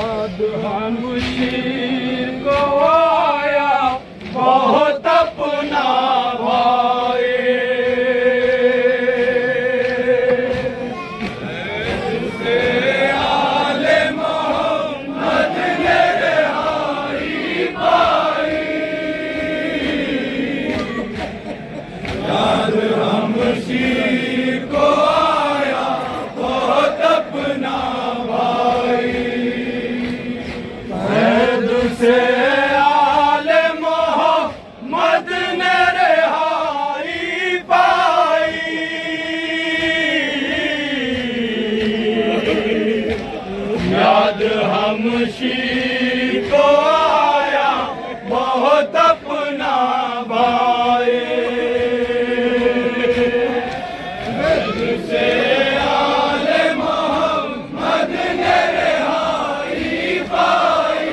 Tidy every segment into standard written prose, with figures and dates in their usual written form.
याद हम शीर को आया बहुत अपना भाई। आले मोहम्मद ने रिहाई पाई। याद हम शीर को आया बहुत अपना भाई। कैद से आले मोहम्मद ने रिहाई पाई। याद हम शीर को आया बहुत अपना भाई। कैद से आले मोहम्मद ने रिहाई पाई।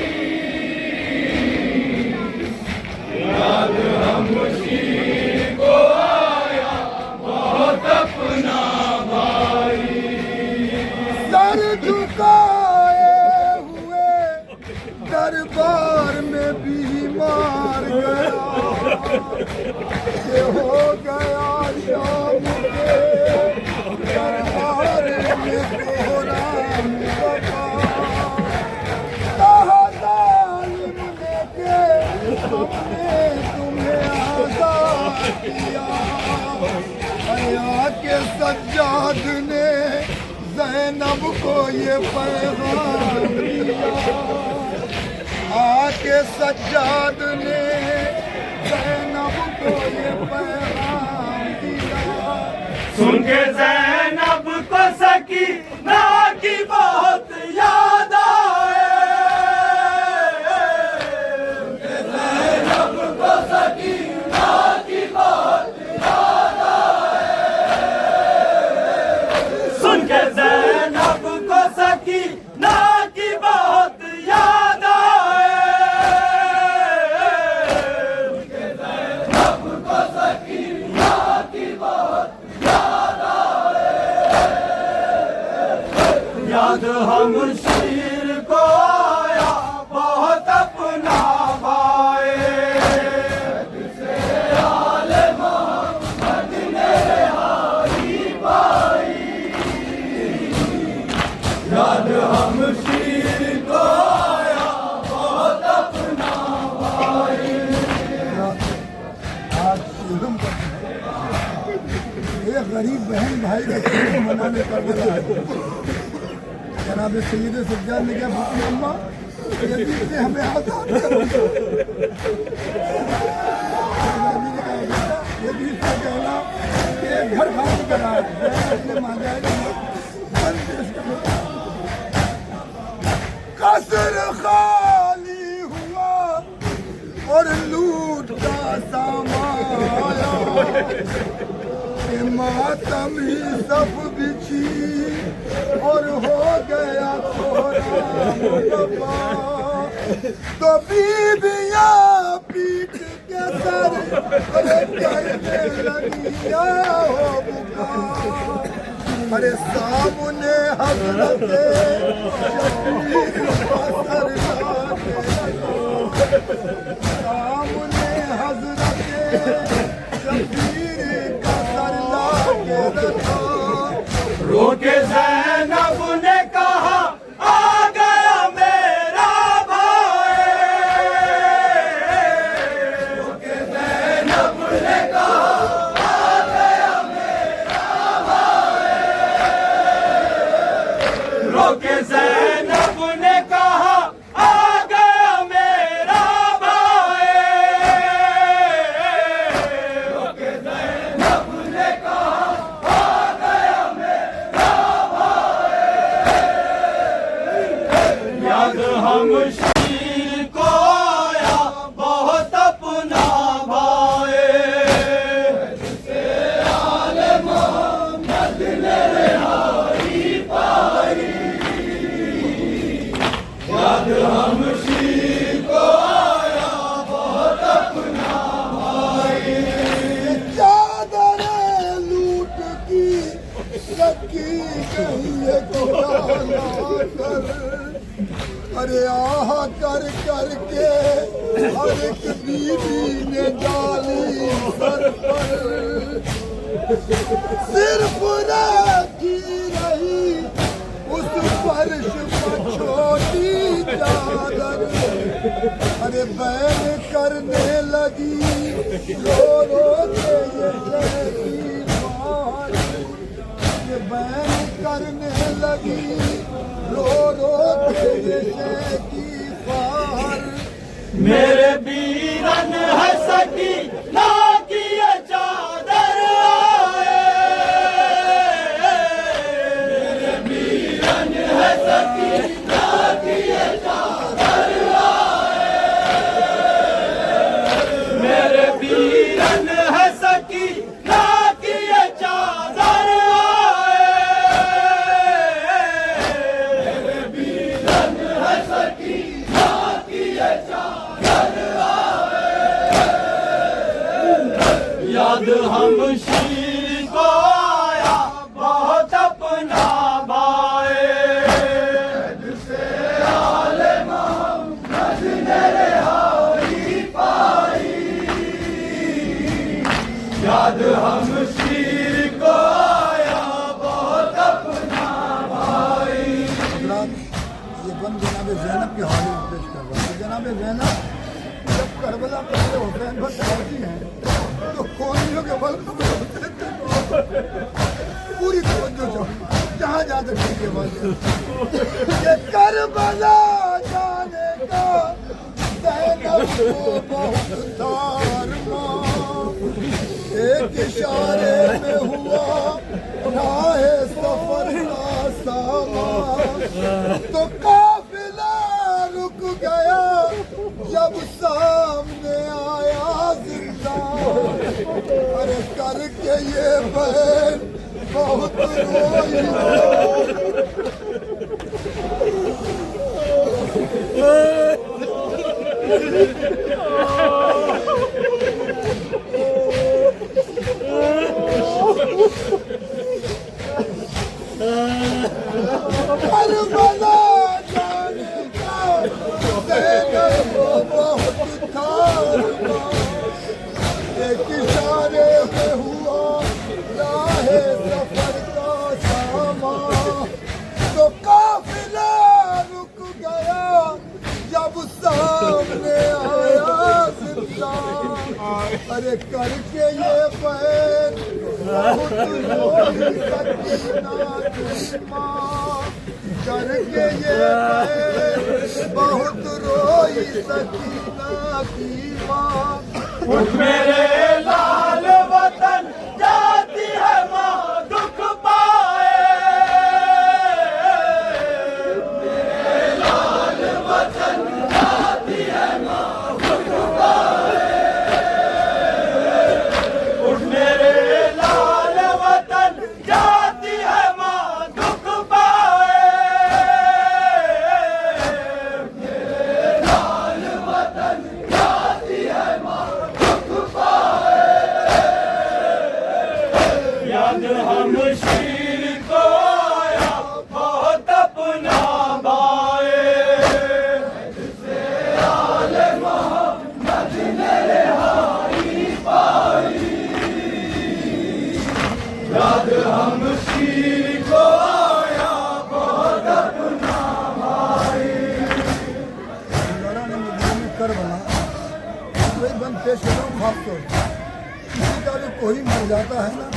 याद हम शीर को आया बहुत अपना भाई। सर झुकाए हुए दरबार में बीमार गया। ये हो गया शाम के दरबार में कोहराम वफा। कहा जालिम ने के हमने तुम्हें आजाद किया। हया के सज्जाद ने ज़ैनब को ये पैगाम दिया। आके सज्जाद ने ज़ैनब को ये पैगाम दिया। सुन के ज़ैनब को सकीना की बहुत याद आए। ज़ैनब को सकीना की बहुत याद आए। सुन के ज़ैनब को सकीना की बहुत याद आए। ज़ैनब को सकीना की बहुत याद आए। याद हम शीर को आया बहुत अपना भाई। आले मोहम्मद ने रिहाई पाई। याद हम शीर को आया बहुत अपना भाई। आज शुभम ये गरीब बहन भाई का खुशी मनाने का बता जनाब सैयद सज्जाद ने क्या फूकी अम्मा यदि से हमें आजाद करो। यदि से कहना कि घर खाली करा कसर खाली हुआ और लूट का सामान आया। मातम ही सब बिछी और हो गया कोहराम वफा। तो बीबियां पीट के सर करने लगी हो पुकार। अरे सामने हजरत शबीर का सर सामने हजरत शबीर का सर लाके रखा। रोके ज़ैनब ने कहा आ गया मेरा भाई। रोके ज़ैनब ने कहा आ गया मेरा भाई। रोके ज़ैनब ने कहा आ गया मेरा भाई। रोके ज़ैनब ने कहा आ गया मेरा भाई। याद हम शीर को आया बहुत अपना भाई। आले मोहम्मद ने रिहाई पाई। याद हम शीर को आया बहुत अपना भाई। चादर लूट की रखी गई है खुदा ना कर। अरे आह कर करके हर एक बीवी ने डाली सर पर, सिर्फ राखी रही उस फर्श पर छोटी चादर। अरे बैन करने लगी रो रो के ये शहरी बाहर, ये बैन करने लगी रो रो के ये शहरी बाहर। मेरे वीरन है सकी ना की ये चादर आए, मेरे वीरन है सकी ना की ये चादर आए, मेरे वीरन है सकी ना की ये चादर आए, मेरे वीरन है सकी ना की ये चादर आए। याद हम शीर को आया बहुत अपना भाए, से आले मोहम्मद ने रिहाई पाई। याद हम शीर को आया बहुत अपना भाई। ये बंद जनाब ज़ैनब के हवाले में पेश कर रहा है। जनाब ज़ैनब जब करबला पहले हुसैन पर चढ़ती हैं तो कौनियों के बल पूरी तवज्जो जो जहाँ जहाँ तक ठीक है ये करबला जाने का ज़ैनब को बहुत तारमा, एक इशारे में हुआ राहे सफर का सामा। तो काफिला रुक गया जब सामने आया जिंदा। अरे करके ये बहन बहुत रोई, करबला जाने का ज़ैनब को बहुत तारमा, एक इशारे में हुआ राहे सफर का सामा। तो काफिला रुक गया जब सामने आया जिंदा। अरे करके ये बैन बहुत रोई सकीना की माँ, करके ये बैन बहुत रोई सकीना की माँ। मेरे लाल वतन जाती है माँ दुख पाए, मेरे लाल वतन जाती है माँ दुख पाए, मेरे लाल वतन जाती है माँ दुख पाए, मेरे लाल वतन जाती है माँ दुख पाए। याद हम शीर को आया बहुत अपना भाए, से आले मोहम्मद ने रिहाई पाई। याद हम शीर को आया बहुत अपना भाई। लड़ा ने मदीने में करबला वही बंद पेश कर रहा हूँ खास तौर पर। किसी का जो कोई मर जाता है ना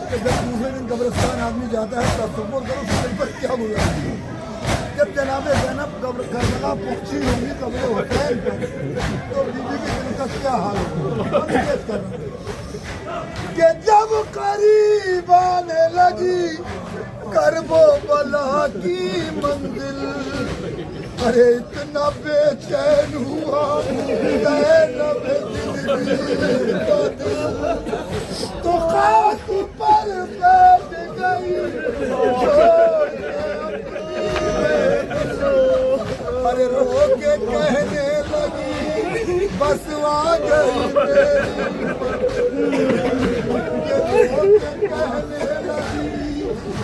तो जब दूसरे दिन कब्रिस्तान आदमी जाता है तब तस्वुर करो उसके पर क्या हुआ। जब जनाब ज़ैनब करबला पहुंची होंगी कब्र हुसैन पर तो बीबी के दिल का क्या हाल होगा। पेश कर रहा हूँ कि जब करीब आने लगी करबो बला की मंजिल, अरे इतना बेचैन हुआ ज़ैनब दिल का दिल। तो खाक पर बैठ गई छोड़ के अपनी, अरे रो के कहने लगी बस आ गई कहने लगी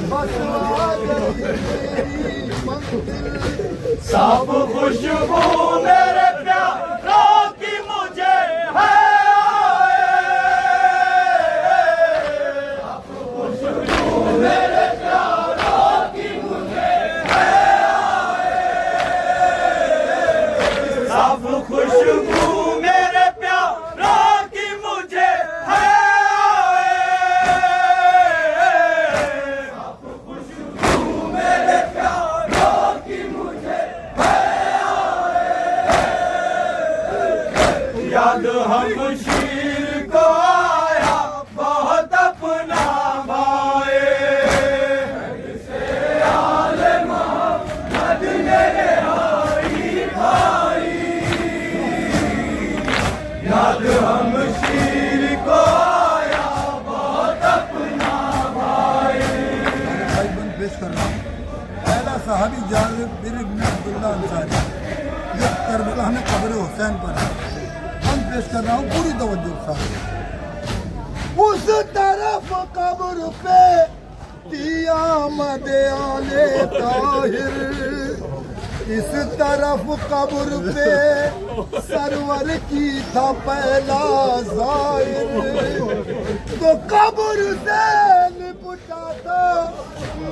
बस आ गई मेरी मंजिल। साफ खुशबू मेरे प्यारों की मुझे है साफ खुशबू मेरे प्यारों की मुझे है साफ खुशबू मेरे प्यारों की मुझे है याद हम शीर को आया बहुत अपना भाई याद हम शीर को आया बहुत अपना भाई बंद पेश कर रहा हूँ। पहला साहबी जालिब बिन अब्दुल्ला अंसारी जो करबला में कब्र हुसैन पर है। बंद पेश कर रहा हूँ पूरी तवज्जो के साथ। उस तरफ कब्र पे क़यामत आले ताहिर, इस तरफ कब्र पे सरवर की था पहला ज़ाहिर। तो कब्र से लिपटा था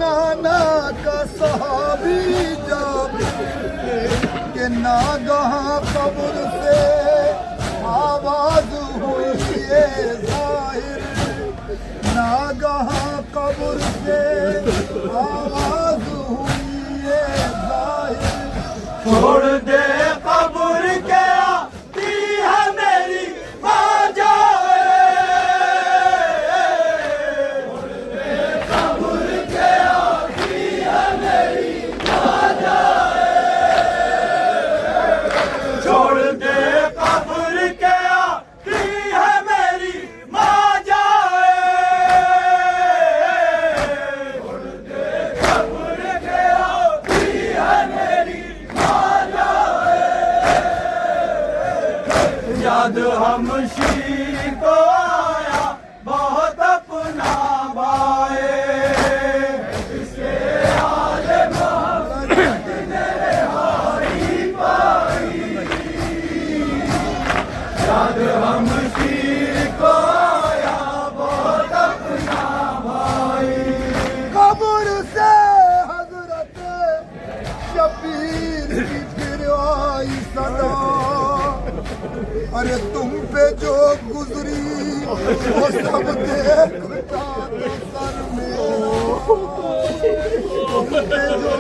नाना का सहाबी जाबिर के नागहाँ कब्र से आवाज हुई ये ज़ाहिर। नागहाँ कब्र से आवाज हुई ये ज़ाहिर। छोड़ दे कब्र के आती है मेरी माँ जाए छोड़ दे कब्र के आती है मेरी माँ जाए छोड़ दे कब्र के आती है मेरी माँ जाए छोड़ दे कब्र के आती है मेरी याद हम शीर को आया बहुत अपना भाई इसके आले मोहम्मद ने रिहाई पाई याद हम शीर को आया बहुत अपना भाई कब्र से हजरत शबीर की फिर आई सदा। अरे तुम पे जो गुजरी वो सब देखता तो सर मेरा। तुम पे जो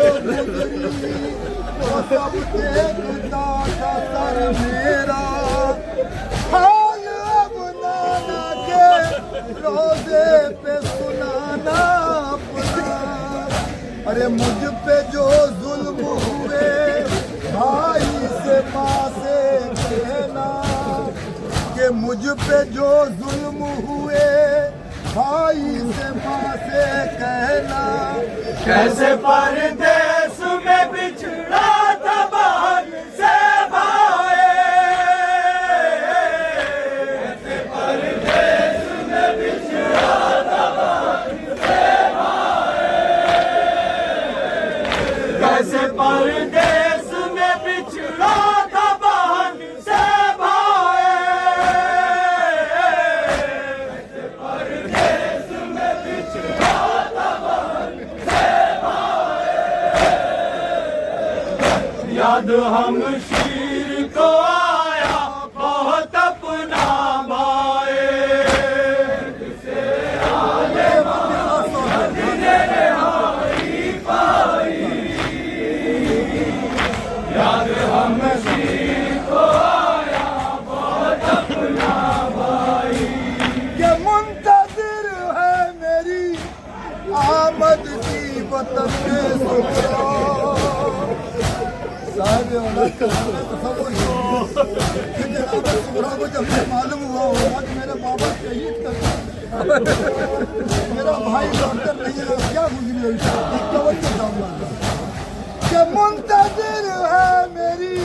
गुजरी वो सब देखता था सर मेरा। हाल अब नाना के रोजे पे सुनाना अपना। अरे मुझ पे जो जुल्म हुए भाई से माँ से कहना कि मुझ पे जो जुल्म हुए भाई से माँ से कहना। कैसे परदेस में बिछड़ा था बहन से भाई कैसे परदेस में बिछड़ा था बहन से भाई कैसे परदेस में बिछड़ा था बहन से भाई कैसे परदेस में बिछड़ा था बहन से भाई याद हम शीर को आया बहुत अपना भाई किसे आले मोहम्मद ने रिहाई पाई याद हम शीर को आया बहुत अपना भाई कि मुंतजिर है मेरी आमद की वतन में सुखरा। साहब औलाद का तसव्वुर कि जनाब सुखरा को जब ये मालूम हुआ होगा कि मेरे बाबा शहीद कर मेरा भाई डॉक्टर नहीं है क्या गुजरी हुई कि मुंतजिर है मेरी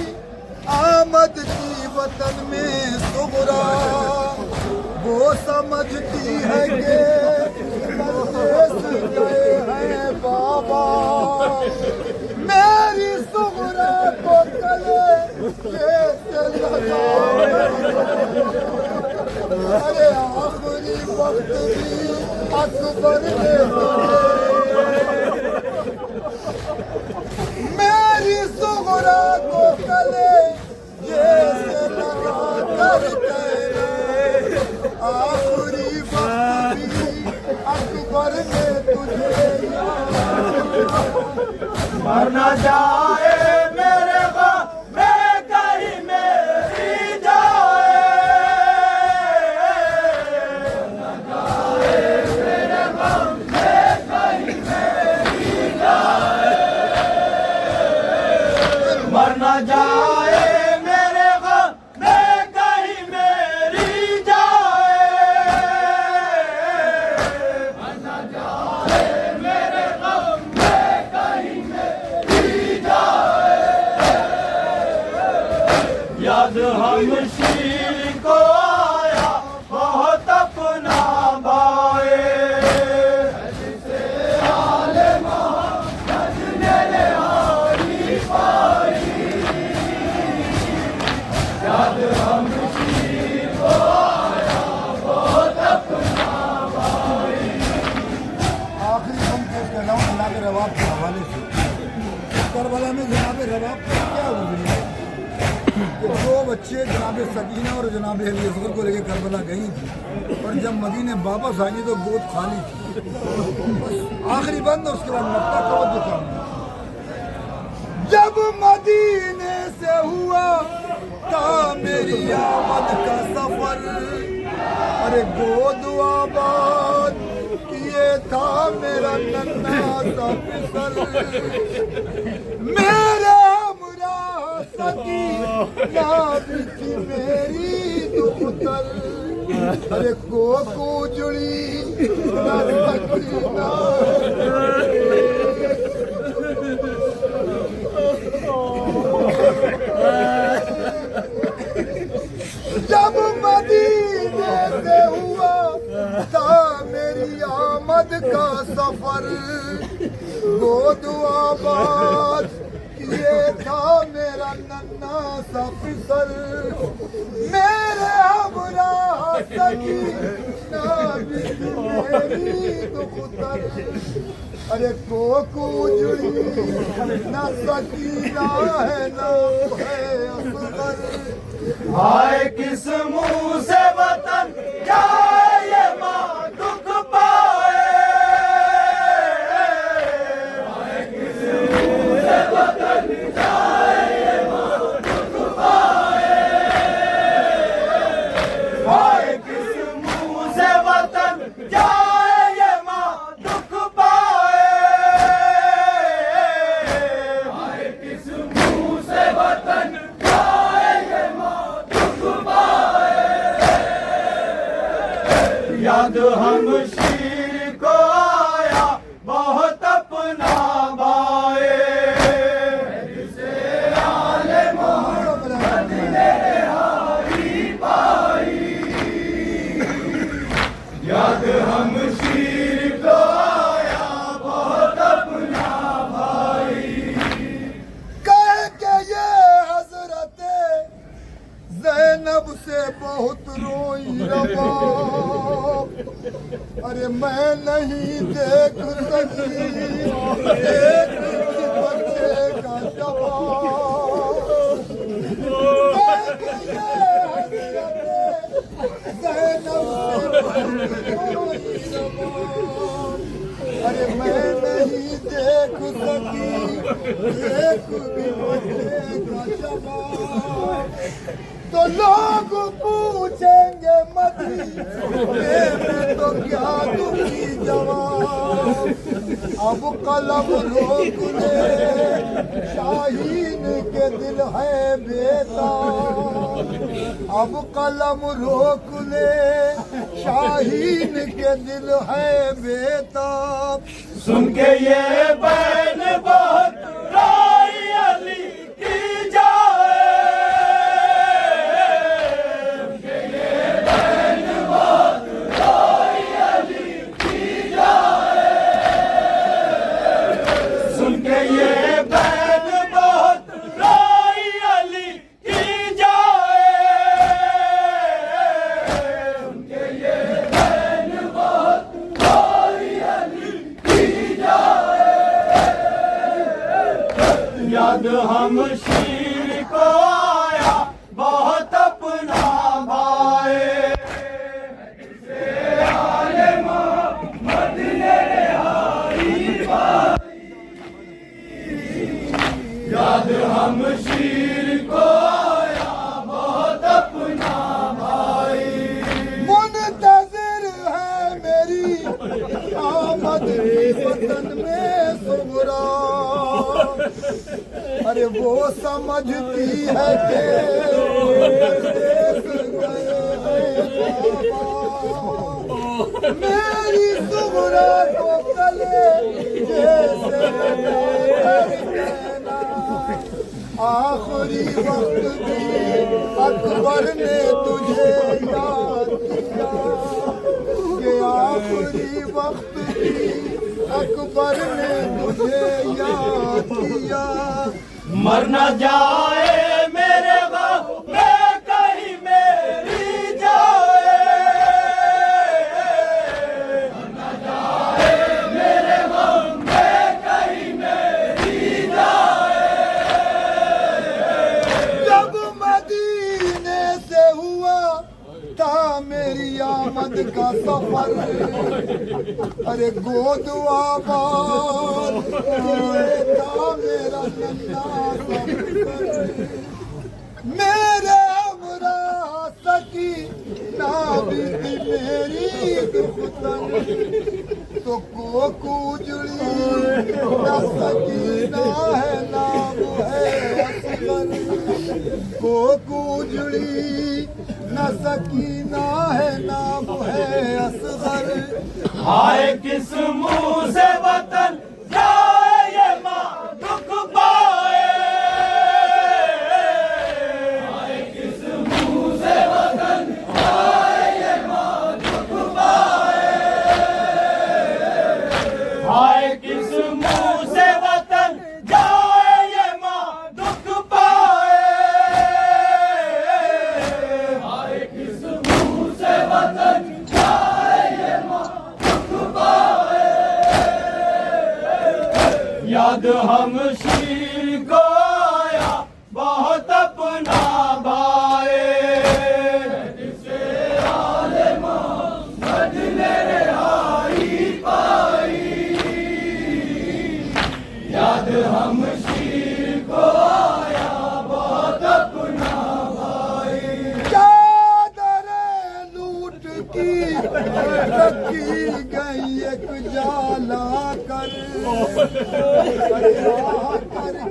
आमद की वतन में सुगरा। वो समझती है कि परदेस गए हैं बाबा। मेरी सुगरा कैसे लगा अरे आखिरी वक्त भी अकबर ने मेरी सुगरा को गले जैसे लगा कर कहना आखिरी वक्त भी अकबर ने तुझे मर न जाए मेरे गम में कहीं मेरी जाए मर न जाए मेरे गम में कहीं मेरी जाए मर न जाए मेरे गम में कहीं मेरी जाए याद हम शीर को आया बहुत अपना बाए आखिरी हम पेश कर रहा हूँ जनाब रवाब के हवाले से। करबला में जनाब रवाब का क्या गुजरी है कि दो बच्चे जनाब सकीना और जनाब अली असगर को लेकर करबला गई थी और जब मदीने वापस आई तो गोद खाली थी। बस आखिरी बंद उसके बाद नक्ता तवज्जो करना। जब मदीने से हुआ था मेरी आमद का सफर अरे गोद आबाद किए था मेरा नन्ना सा फिसल मेरे हमरा सकी ना भी थी मेरी दुखतर अरे को जुड़ी ना सकी ना जब मदीने से हुआ था मेरी आमद का सफर गोद आबाद किए था मेरा नन्ना सा फिसल मेरे हमरा सकी ना भी मेरी दुखतर अरे को जुड़ी ना सकी ना है ना है असगर हाय किस मुंह से वतन जाए ये माँ दुख पाए हाय किस मुंह से वतन जाए ये माँ दुख पाए हाय किस मुंह से वतन जाए ये माँ दुख पाए हाय किस मुंह से वतन याद हम शीर को आया बहुत अपना बाए जिसे आले मोहम्मद ने हारी पाई याद हम शीर को आया बहुत अपना भाई कह के ये हजरत जैनब से बहुत रोई रवा अरे मैं नहीं देख सकी एक बच्चे का जवाब कह के ये हजरत जैनब से बहुत रोई रवा अरे मैं नहीं देख सकी एक भी बच्चे का जवाब तो लोग पूछेंगे मदीने में तो क्या दूंगी जवाब अब कलम रोक ले शाहीन के दिल है बेताब अब कलम रोक ले शाहीन के दिल है बेताब सुन के ये बैन बहुत राई अली की जाए सुन के ये बैन बहुत राई अली की जाए सुन के ये बैन बहुत राई अली याद हम शीर को आया बहुत अपना भाए याद हम शीर को आया बहुत अपना भाई मुंतज़िर है मेरी आमद वतन में सुगरा अरे वो समझती है कि परदेस गए हैं बाबा मेरी सुगरा को कले जैसे आखिरी वक्त भी अकबर ने तुझे याद किया कि आखिरी वक्त भी अकबर ने तुझे याद किया मर न जाए मेरे गम में कहीं मेरी जाए मर न जाए मेरे गम में कहीं मेरी जाए जब मदीने से हुआ था मेरी आमद का सफर अरे गोद आबाद ये था मेरा नन्ना सफर मेरे हमरा सकी ना बीती मेरी दुखतन तो को उजड़ी न सकी ना है नाम है असगर को उजड़ी न सकी ना है नाम है असगर हाय किस मुंह से वतन जाए ये माँ दुख पाए हाय किस मुंह से वतन जाए ये माँ दुख पाए हाय किस मुंह से वतन जाए ये माँ दुख पाए हाय किस मुंह से वतन याद हम शीर को आया बहुत अपना भाए जिसे आले मोहम्मद ने रिहाई पाई याद हम शीर को आया बहुत अपना भाई चादरें लूट की रखी गई एक जाला कर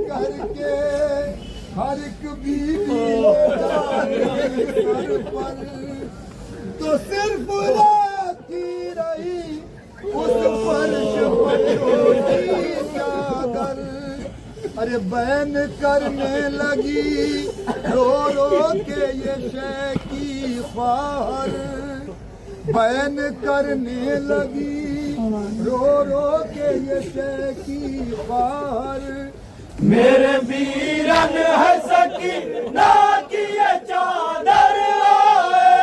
करके हर एक बीवी सर पर तो सिर्फ राखी रही उस फर्श पर छोटी चादर अरे बैन करने लगी रो रो के ये शे की ख्वार बैन करने लगी रो रो के ये शे की ख्वार मेरे वीरन है सकी ना की ये चादर आए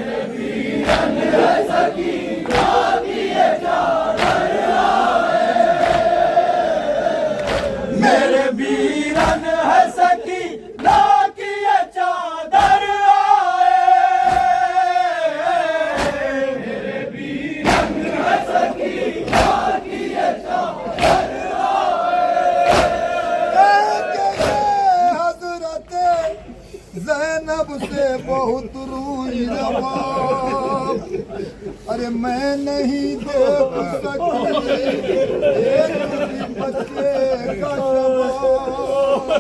मेरे वीरन है सकी ना की ये चादर आए मेरे वीरन है सकी ना की ये चादर आए मेरे वीरन है सकी ना की ये चादर ज़ैनब से बहुत रूई रवाब अरे मैं नहीं देख सकती एक बच्चे का शबाब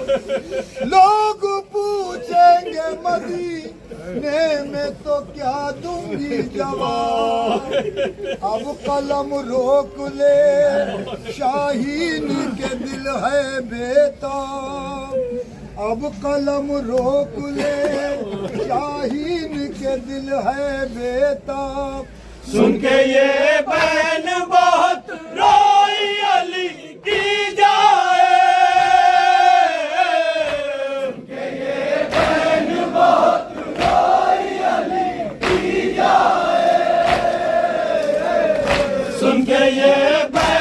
लोग पूछेंगे मदीने में तो क्या दूंगी जवाब अब कलम रोक ले शाहीन के दिल है बेताब अब कलम रोक ले शाहीन के दिल है बेताब सुन के ये बहन बहुत रोई अली की जाए सुन के ये बहन बहुत रोई अली की जाए सुन के ये बहन